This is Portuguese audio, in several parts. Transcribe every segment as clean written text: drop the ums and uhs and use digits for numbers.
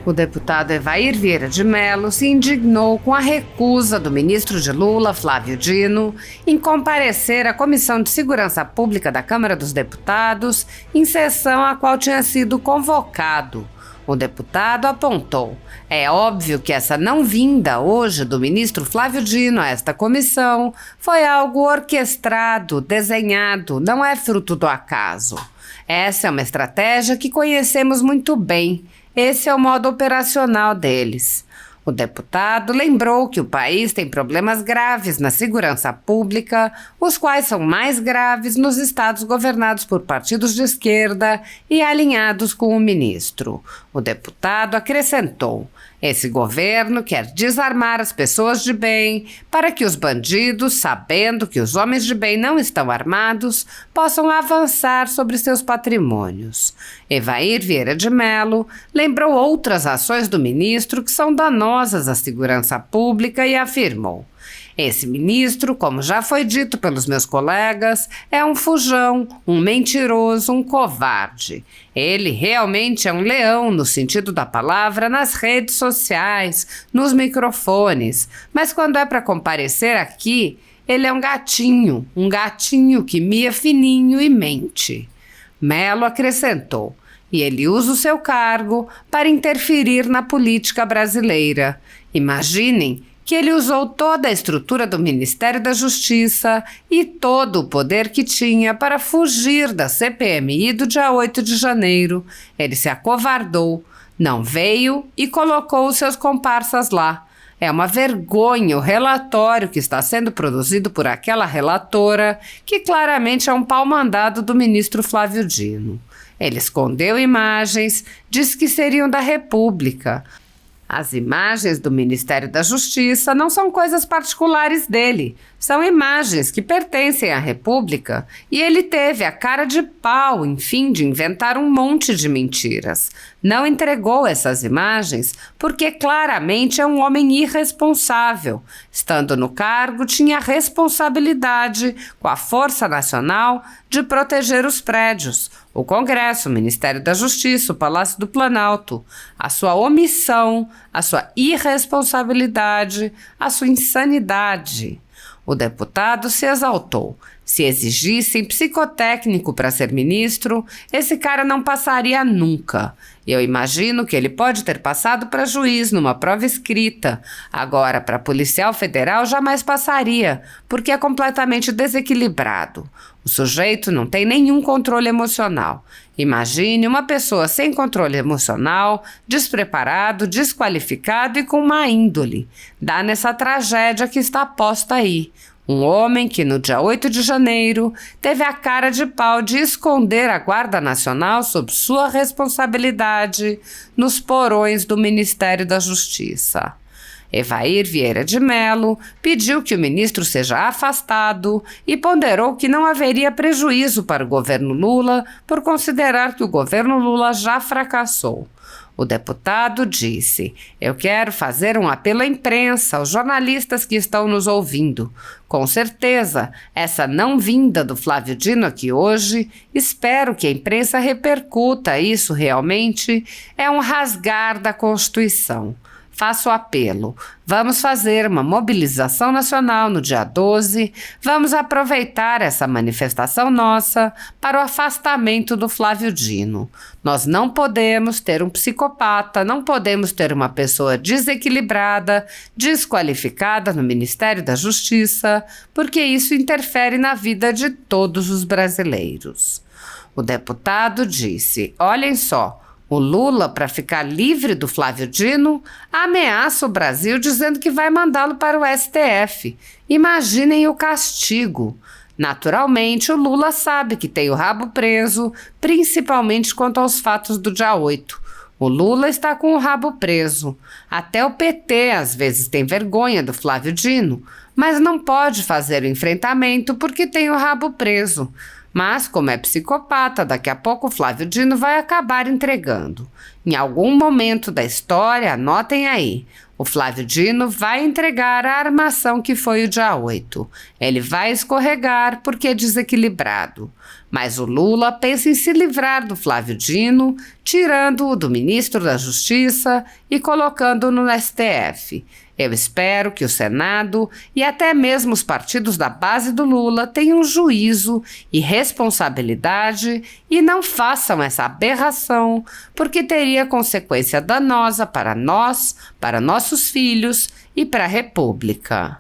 O deputado Evair Vieira de Mello se indignou com a recusa do ministro de Lula, Flávio Dino, em comparecer à Comissão de Segurança Pública da Câmara dos Deputados, em sessão a qual tinha sido convocado. O deputado apontou: é óbvio que essa não vinda hoje do ministro Flávio Dino a esta comissão foi algo orquestrado, desenhado, não é fruto do acaso. Essa é uma estratégia que conhecemos muito bem. Esse é o modo operacional deles. O deputado lembrou que o país tem problemas graves na segurança pública, os quais são mais graves nos estados governados por partidos de esquerda e alinhados com o ministro. O deputado acrescentou: esse governo quer desarmar as pessoas de bem para que os bandidos, sabendo que os homens de bem não estão armados, possam avançar sobre seus patrimônios. Evair Vieira de Mello lembrou outras ações do ministro que são danosas à segurança pública e afirmou: esse ministro, como já foi dito pelos meus colegas, é um fujão, um mentiroso, um covarde. Ele realmente é um leão no sentido da palavra nas redes sociais, nos microfones, mas quando é para comparecer aqui, ele é um gatinho que mia fininho e mente. Mello acrescentou: e ele usa o seu cargo para interferir na política brasileira. Imaginem que ele usou toda a estrutura do Ministério da Justiça e todo o poder que tinha para fugir da CPMI do dia 8 de janeiro. Ele se acovardou, não veio e colocou os seus comparsas lá. É uma vergonha o relatório que está sendo produzido por aquela relatora, que claramente é um pau-mandado do ministro Flávio Dino. Ele escondeu imagens, disse que seriam da República. As imagens do Ministério da Justiça não são coisas particulares dele, são imagens que pertencem à República e ele teve a cara de pau, enfim, de inventar um monte de mentiras. Não entregou essas imagens porque claramente é um homem irresponsável. Estando no cargo, tinha a responsabilidade, com a Força Nacional, de proteger os prédios, o Congresso, o Ministério da Justiça, o Palácio do Planalto. A sua omissão, a sua irresponsabilidade, a sua insanidade. O deputado se exaltou. Se exigissem psicotécnico para ser ministro, esse cara não passaria nunca. Eu imagino que ele pode ter passado para juiz numa prova escrita. Agora, para policial federal, jamais passaria, porque é completamente desequilibrado. O sujeito não tem nenhum controle emocional. Imagine uma pessoa sem controle emocional, despreparado, desqualificado e com má índole. Dá nessa tragédia que está posta aí. Um homem que no dia 8 de janeiro teve a cara de pau de esconder a Guarda Nacional sob sua responsabilidade nos porões do Ministério da Justiça. Evair Vieira de Mello pediu que o ministro seja afastado e ponderou que não haveria prejuízo para o governo Lula por considerar que o governo Lula já fracassou. O deputado disse: eu quero fazer um apelo à imprensa, aos jornalistas que estão nos ouvindo. Com certeza, essa não vinda do Flávio Dino aqui hoje, espero que a imprensa repercuta isso realmente, é um rasgar da Constituição. Faço apelo. Vamos fazer uma mobilização nacional no dia 12. Vamos aproveitar essa manifestação nossa para o afastamento do Flávio Dino. Nós não podemos ter um psicopata, não podemos ter uma pessoa desequilibrada, desqualificada no Ministério da Justiça, porque isso interfere na vida de todos os brasileiros. O deputado disse: olhem só, o Lula, para ficar livre do Flávio Dino, ameaça o Brasil dizendo que vai mandá-lo para o STF. Imaginem o castigo. Naturalmente, o Lula sabe que tem o rabo preso, principalmente quanto aos fatos do dia 8. O Lula está com o rabo preso. Até o PT às vezes tem vergonha do Flávio Dino, mas não pode fazer o enfrentamento porque tem o rabo preso. Mas, como é psicopata, daqui a pouco o Flávio Dino vai acabar entregando. Em algum momento da história, anotem aí, o Flávio Dino vai entregar a armação que foi o dia 8. Ele vai escorregar porque é desequilibrado. Mas o Lula pensa em se livrar do Flávio Dino, tirando-o do ministro da Justiça e colocando-o no STF. Eu espero que o Senado e até mesmo os partidos da base do Lula tenham juízo e responsabilidade e não façam essa aberração, porque teria consequência danosa para nós, para nossos filhos e para a República.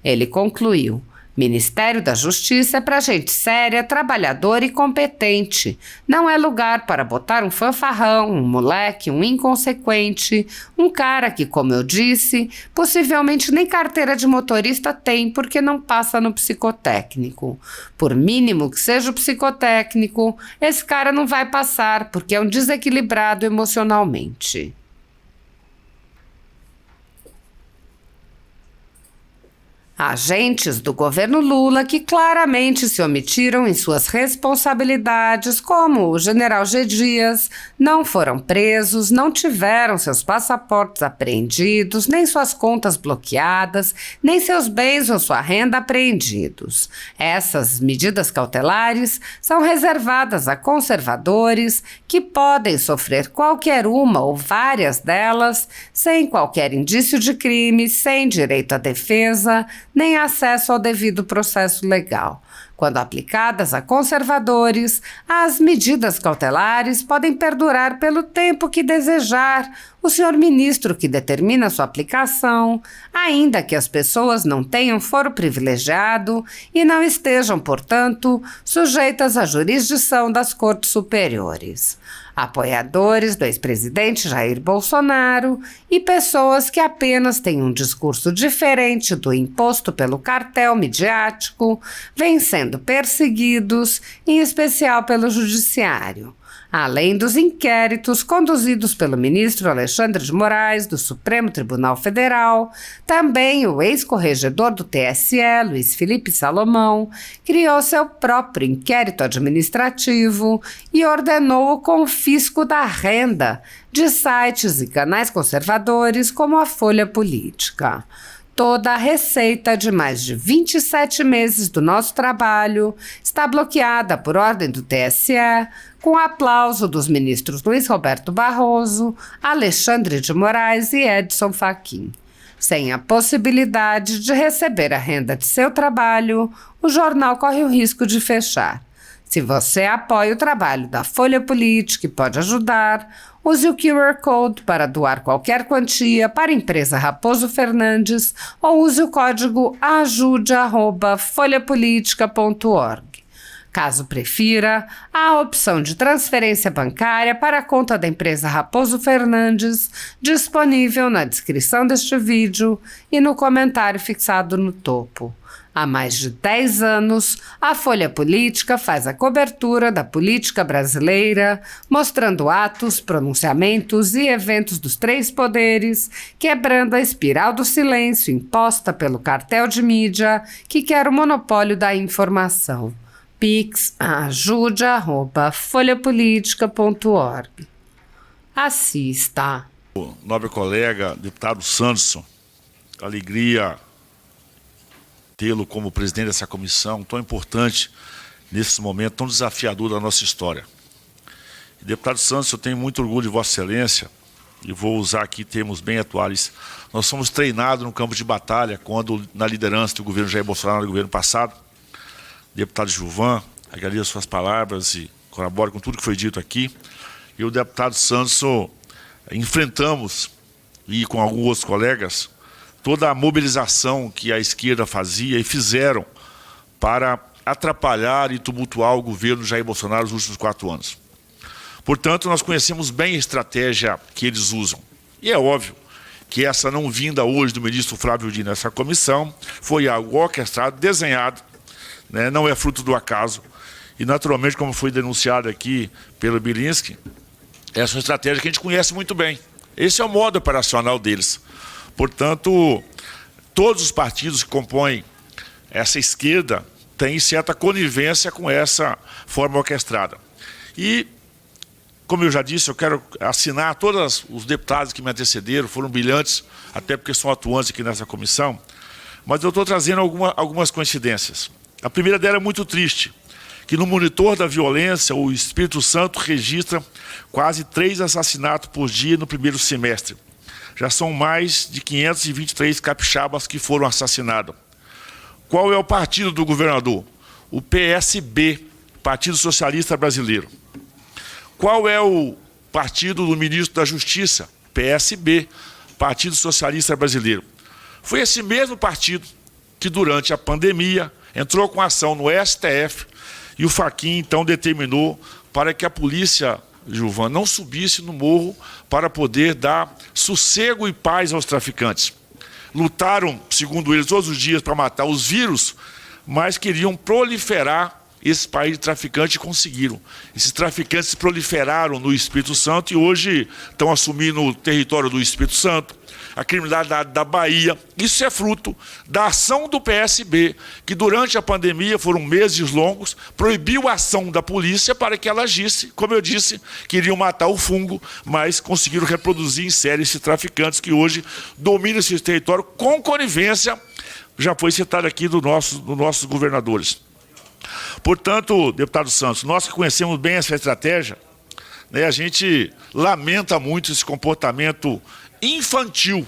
Ele concluiu: Ministério da Justiça é para gente séria, trabalhadora e competente. Não é lugar para botar um fanfarrão, um moleque, um inconsequente, um cara que, como eu disse, possivelmente nem carteira de motorista tem porque não passa no psicotécnico. Por mínimo que seja o psicotécnico, esse cara não vai passar porque é um desequilibrado emocionalmente. Agentes do governo Lula que claramente se omitiram em suas responsabilidades, como o general G. Dias, não foram presos, não tiveram seus passaportes apreendidos, nem suas contas bloqueadas, nem seus bens ou sua renda apreendidos. Essas medidas cautelares são reservadas a conservadores que podem sofrer qualquer uma ou várias delas sem qualquer indício de crime, sem direito à defesa, nem acesso ao devido processo legal. Quando aplicadas a conservadores, as medidas cautelares podem perdurar pelo tempo que desejar o senhor ministro que determina sua aplicação, ainda que as pessoas não tenham foro privilegiado e não estejam, portanto, sujeitas à jurisdição das cortes superiores. Apoiadores do ex-presidente Jair Bolsonaro e pessoas que apenas têm um discurso diferente do imposto pelo cartel midiático vêm sendo perseguidos, em especial pelo judiciário. Além dos inquéritos conduzidos pelo ministro Alexandre de Moraes, do Supremo Tribunal Federal, também o ex-corregedor do TSE, Luiz Felipe Salomão, criou seu próprio inquérito administrativo e ordenou o confisco da renda de sites e canais conservadores como a Folha Política. Toda a receita de mais de 27 meses do nosso trabalho está bloqueada por ordem do TSE, com aplauso dos ministros Luiz Roberto Barroso, Alexandre de Moraes e Edson Fachin. Sem a possibilidade de receber a renda de seu trabalho, o jornal corre o risco de fechar. Se você apoia o trabalho da Folha Política e pode ajudar, use o QR Code para doar qualquer quantia para a empresa Raposo Fernandes ou use o código ajude@folhapolitica.org. Caso prefira, há a opção de transferência bancária para a conta da empresa Raposo Fernandes, disponível na descrição deste vídeo e no comentário fixado no topo. Há mais de 10 anos, a Folha Política faz a cobertura da política brasileira, mostrando atos, pronunciamentos e eventos dos três poderes, quebrando a espiral do silêncio imposta pelo cartel de mídia que quer o monopólio da informação. Pix ajude@folhapolitica.org. Assista. O nobre colega, deputado Sanderson, alegria tê-lo como presidente dessa comissão tão importante nesse momento tão desafiador da nossa história. E, deputado Santos, eu tenho muito orgulho de Vossa Excelência e vou usar aqui termos bem atuais. Nós somos treinados no campo de batalha quando, na liderança do governo Jair Bolsonaro, no governo passado, deputado Gilvan, agradeço suas palavras e colaboro com tudo que foi dito aqui. E o deputado Santos, enfrentamos, e com alguns outros colegas, toda a mobilização que a esquerda fazia e fizeram para atrapalhar e tumultuar o governo Jair Bolsonaro nos últimos 4 anos. Portanto, nós conhecemos bem a estratégia que eles usam. E é óbvio que essa não vinda hoje do ministro Flávio Dino nessa comissão foi algo orquestrado, desenhado, né? Não é fruto do acaso. E, naturalmente, como foi denunciado aqui pelo Bilinski, essa é uma estratégia que a gente conhece muito bem. Esse é o modo operacional deles. Portanto, todos os partidos que compõem essa esquerda têm certa conivência com essa forma orquestrada. E como eu já disse, eu quero assinar todos os deputados que me antecederam, foram brilhantes, até porque são atuantes aqui nessa comissão, mas eu estou trazendo algumas coincidências. A primeira dela é muito triste, que no monitor da violência, o Espírito Santo registra quase 3 assassinatos por dia no primeiro semestre. Já são mais de 523 capixabas que foram assassinados. Qual é o partido do governador? O PSB, Partido Socialista Brasileiro. Qual é o partido do ministro da Justiça? PSB, Partido Socialista Brasileiro. Foi esse mesmo partido que, durante a pandemia, entrou com ação no STF e o Fachin, então, determinou para que a polícia, Gilvan, não subisse no morro para poder dar sossego e paz aos traficantes. Lutaram, segundo eles, todos os dias para matar os vírus, mas queriam proliferar esse país de traficantes e conseguiram. Esses traficantes proliferaram no Espírito Santo e hoje estão assumindo o território do Espírito Santo, a criminalidade da Bahia. Isso é fruto da ação do PSB, que durante a pandemia, foram meses longos, proibiu a ação da polícia para que ela agisse. Como eu disse, queriam matar o fungo, mas conseguiram reproduzir em série esses traficantes que hoje dominam esse território com conivência, já foi citado aqui dos nossos governadores. Portanto, deputado Santos, nós que conhecemos bem essa estratégia, né, a gente lamenta muito esse comportamento infantil.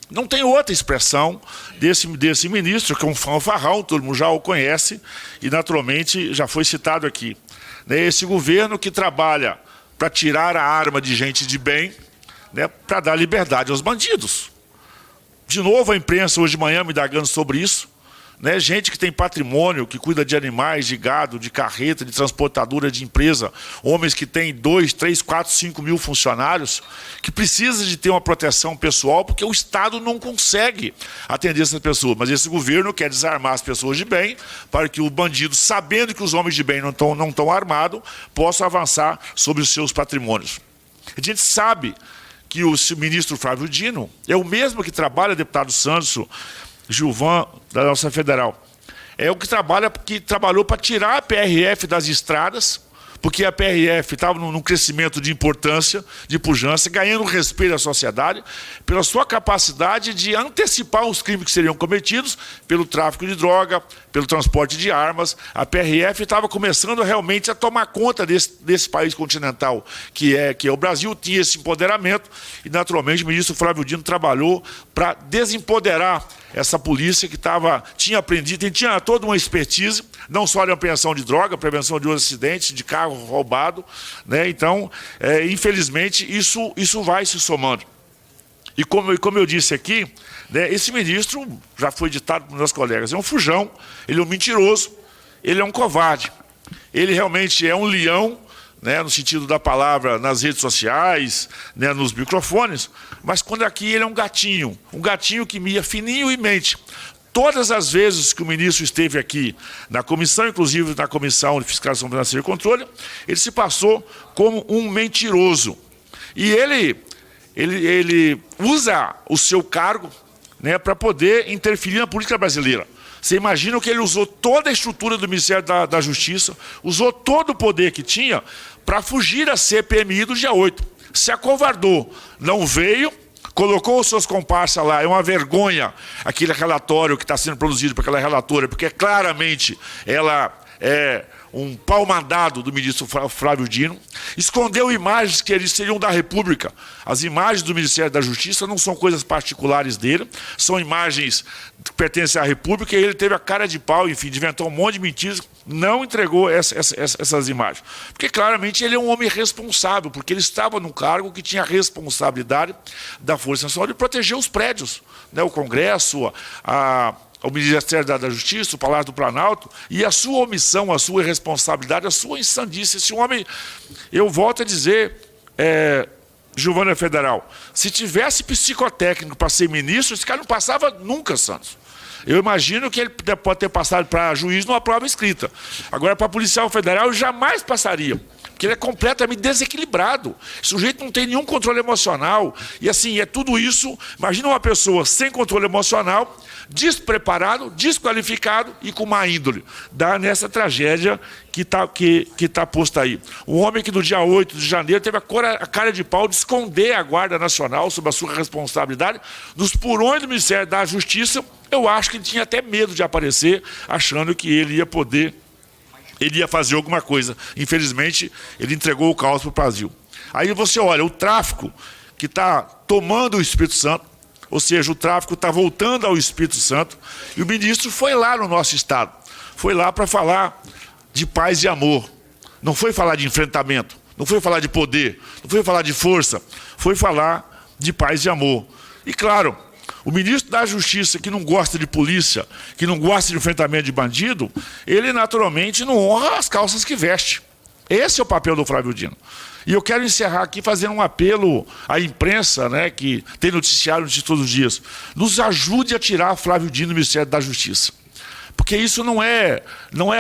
Não tem outra expressão desse ministro, que é um fanfarrão, todo mundo já o conhece, e naturalmente já foi citado aqui. Né, esse governo que trabalha para tirar a arma de gente de bem, né, para dar liberdade aos bandidos. De novo, a imprensa hoje de manhã me indagando sobre isso. Né, gente que tem patrimônio, que cuida de animais, de gado, de carreta, de transportadora, de empresa, homens que têm 2, 3, 4, 5 mil funcionários, que precisa de ter uma proteção pessoal, porque o Estado não consegue atender essas pessoas. Mas esse governo quer desarmar as pessoas de bem, para que o bandido, sabendo que os homens de bem não estão armados, possam avançar sobre os seus patrimônios. A gente sabe que o ministro Flávio Dino é o mesmo que trabalha, deputado Santos, Gilvan, da nossa federal. É o que trabalhou para tirar a PRF das estradas, porque a PRF estava num crescimento de importância, de pujança, ganhando respeito da sociedade, pela sua capacidade de antecipar os crimes que seriam cometidos, pelo tráfico de droga, pelo transporte de armas. A PRF estava começando realmente a tomar conta desse país continental, que é o Brasil, tinha esse empoderamento, e naturalmente o ministro Flávio Dino trabalhou para desempoderar essa polícia que tinha aprendido, tinha toda uma expertise, não só de apreensão de droga, prevenção de outros acidentes, de carro roubado, né? Então, infelizmente, isso vai se somando. E como eu disse aqui, né, esse ministro, já foi ditado por meus colegas, é um fujão, ele é um mentiroso, ele é um covarde, ele realmente é um leão, né, no sentido da palavra, nas redes sociais, né, nos microfones, mas quando aqui ele é um gatinho que mia fininho e mente. Todas as vezes que o ministro esteve aqui na comissão, inclusive na Comissão de Fiscalização Financeira e Controle, ele se passou como um mentiroso. E ele usa o seu cargo, né, para poder interferir na política brasileira. Você imagina que ele usou toda a estrutura do Ministério da Justiça, usou todo o poder que tinha para fugir da CPMI do dia 8. Se acovardou, não veio, colocou os seus comparsas lá. É uma vergonha aquele relatório que está sendo produzido por aquela relatora, porque claramente ela é um pau-mandado do ministro Flávio Dino, escondeu imagens que eles seriam da República. As imagens do Ministério da Justiça não são coisas particulares dele, são imagens que pertencem à República, e ele teve a cara de pau, enfim, de inventar um monte de mentiras, não entregou essas imagens. Porque claramente ele é um homem responsável, porque ele estava num cargo que tinha a responsabilidade da Força Nacional de proteger os prédios, né, o Congresso, o Ministério da Justiça, o Palácio do Planalto, e a sua omissão, a sua irresponsabilidade, a sua insandícia. Esse homem, eu volto a dizer, Giovana Federal, se tivesse psicotécnico para ser ministro, esse cara não passava nunca, Santos. Eu imagino que ele pode ter passado para juiz numa prova escrita. Agora, para policial federal, jamais passaria. porque ele é completamente desequilibrado. O sujeito não tem nenhum controle emocional. E assim, é tudo isso. Imagina uma pessoa sem controle emocional, despreparado, desqualificado e com má índole. Dá nessa tragédia que tá posta aí. Um homem que no dia 8 de janeiro teve a cara de pau de esconder a Guarda Nacional sob a sua responsabilidade nos porões do Ministério da Justiça. Eu acho que ele tinha até medo de aparecer, achando que ele ia fazer alguma coisa. Infelizmente, ele entregou o caos para o Brasil. Aí você olha, o tráfico que está tomando o Espírito Santo, ou seja, o tráfico está voltando ao Espírito Santo, e o ministro foi lá no nosso estado, foi lá para falar de paz e amor, não foi falar de enfrentamento, não foi falar de poder, não foi falar de força, foi falar de paz e amor. E claro, o ministro da Justiça, que não gosta de polícia, que não gosta de enfrentamento de bandido, ele naturalmente não honra as calças que veste. Esse é o papel do Flávio Dino. E eu quero encerrar aqui fazendo um apelo à imprensa, né, que tem noticiário de todos os dias. Nos ajude a tirar Flávio Dino do Ministério da Justiça. Porque isso não é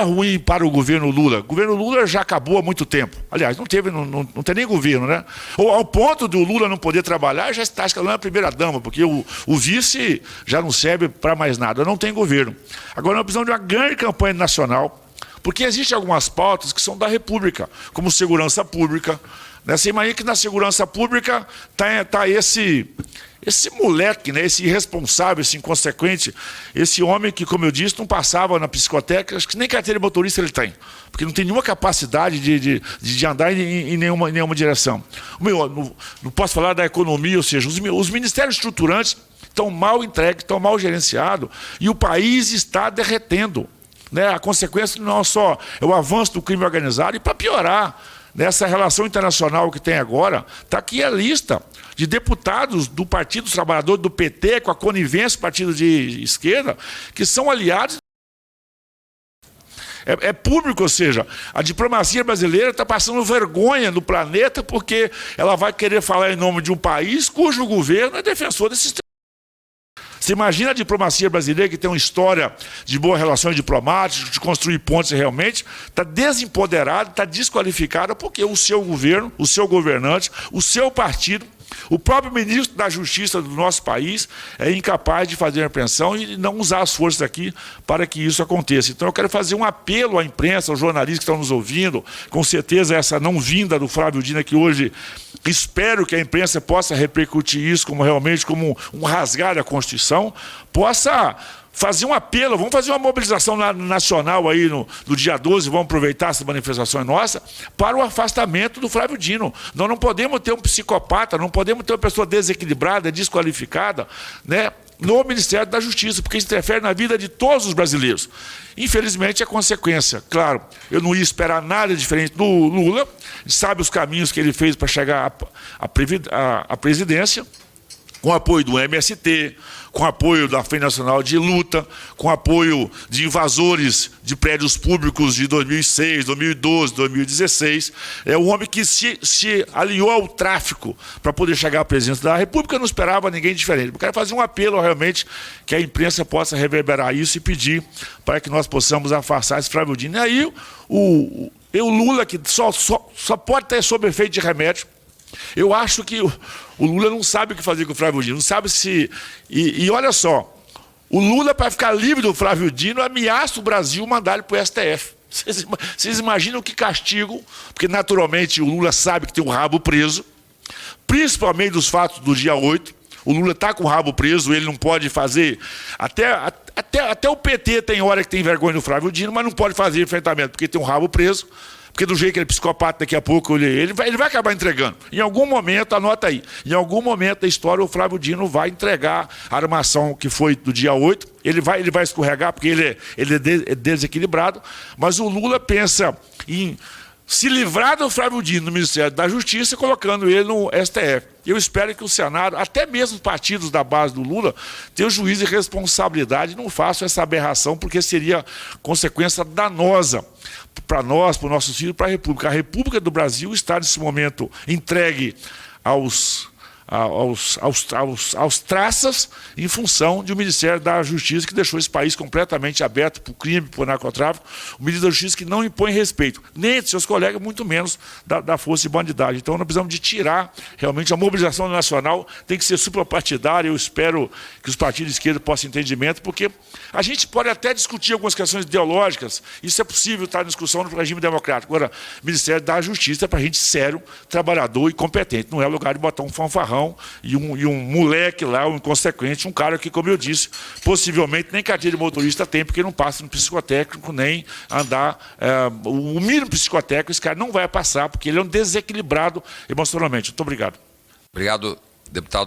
ruim para o governo Lula. O governo Lula já acabou há muito tempo. Aliás, não tem nem governo, né? Ou ao ponto do Lula não poder trabalhar, já está escalando a primeira-dama, porque o vice já não serve para mais nada. Não tem governo. Agora nós precisamos de uma grande campanha nacional, porque existem algumas pautas que são da República, como segurança pública. Você imagina que na segurança pública está esse moleque, né, esse irresponsável, esse inconsequente, esse homem que, como eu disse, não passava na psicoteca, acho que nem carteira de motorista ele tem, porque não tem nenhuma capacidade de andar em nenhuma direção. Não posso falar da economia, ou seja, os ministérios estruturantes estão mal entregues, estão mal gerenciados, e o país está derretendo. Né? A consequência não só é o avanço do crime organizado, e para piorar, nessa relação internacional que tem agora, está aqui a lista de deputados do Partido dos Trabalhadores, do PT, com a conivência do partido de esquerda, que são aliados. É público, ou seja, a diplomacia brasileira está passando vergonha no planeta porque ela vai querer falar em nome de um país cujo governo é defensor desses. Você imagina a diplomacia brasileira, que tem uma história de boas relações diplomáticas, de construir pontes realmente, está desempoderada, está desqualificada, porque o seu governo, o seu governante, o seu partido, o próprio ministro da Justiça do nosso país é incapaz de fazer a apreensão e não usar as forças aqui para que isso aconteça. Então eu quero fazer um apelo à imprensa, aos jornalistas que estão nos ouvindo, com certeza essa não vinda do Flávio Dino, que hoje espero que a imprensa possa repercutir isso como realmente como um rasgar da Constituição, possa fazer um apelo, vamos fazer uma mobilização nacional aí no dia 12, vamos aproveitar essa manifestação nossa, para o afastamento do Flávio Dino. Nós não podemos ter um psicopata, não podemos ter uma pessoa desequilibrada, desqualificada, né, no Ministério da Justiça, porque isso interfere na vida de todos os brasileiros. Infelizmente, é consequência. Claro, eu não ia esperar nada diferente do Lula, sabe os caminhos que ele fez para chegar à presidência, com apoio do MST, com apoio da Frente Nacional de Luta, com apoio de invasores de prédios públicos de 2006, 2012, 2016. É o homem que se aliou ao tráfico para poder chegar à presidência da República. Eu não esperava ninguém diferente. Eu quero fazer um apelo realmente que a imprensa possa reverberar isso e pedir para que nós possamos afastar esse Flávio Dino. E aí o Lula, que só pode ter sob efeito de remédio. Eu acho que o Lula não sabe o que fazer com o Flávio Dino, não sabe se... E olha só, o Lula, para ficar livre do Flávio Dino, ameaça o Brasil mandar ele para o STF. Vocês imaginam que castigo, porque naturalmente o Lula sabe que tem um rabo preso, principalmente dos fatos do dia 8, o Lula está com o rabo preso, ele não pode fazer... Até o PT tem hora que tem vergonha do Flávio Dino, mas não pode fazer enfrentamento, porque tem um rabo preso. Porque do jeito que ele é psicopata, daqui a pouco ele vai acabar entregando. Em algum momento, anota aí, em algum momento da história o Flávio Dino vai entregar a armação que foi do dia 8, ele vai escorregar porque ele é desequilibrado, mas o Lula pensa em se livrar do Flávio Dino no Ministério da Justiça, colocando ele no STF. Eu espero que o Senado, até mesmo os partidos da base do Lula, tenham juízo e responsabilidade e não façam essa aberração, porque seria consequência danosa para nós, para os nossos filhos, para a República. A República do Brasil está, nesse momento, entregue aos traças em função de um Ministério da Justiça que deixou esse país completamente aberto para o crime, para o narcotráfico, um Ministério da Justiça que não impõe respeito, nem de seus colegas, muito menos da força de bandidagem. Então nós precisamos de tirar, realmente, a mobilização nacional tem que ser suprapartidária. Eu espero que os partidos de esquerda possam entendimento, porque a gente pode até discutir algumas questões ideológicas, isso é possível estar em discussão no regime democrático. Agora, o Ministério da Justiça é para gente sério, trabalhador e competente, não é lugar de botar um fanfarrão e um moleque lá, um inconsequente, um cara que, como eu disse, possivelmente nem carteira de motorista tem, porque não passa no psicotécnico, nem andar o mínimo psicotécnico, esse cara não vai passar, porque ele é um desequilibrado emocionalmente. Muito obrigado. Obrigado, deputado.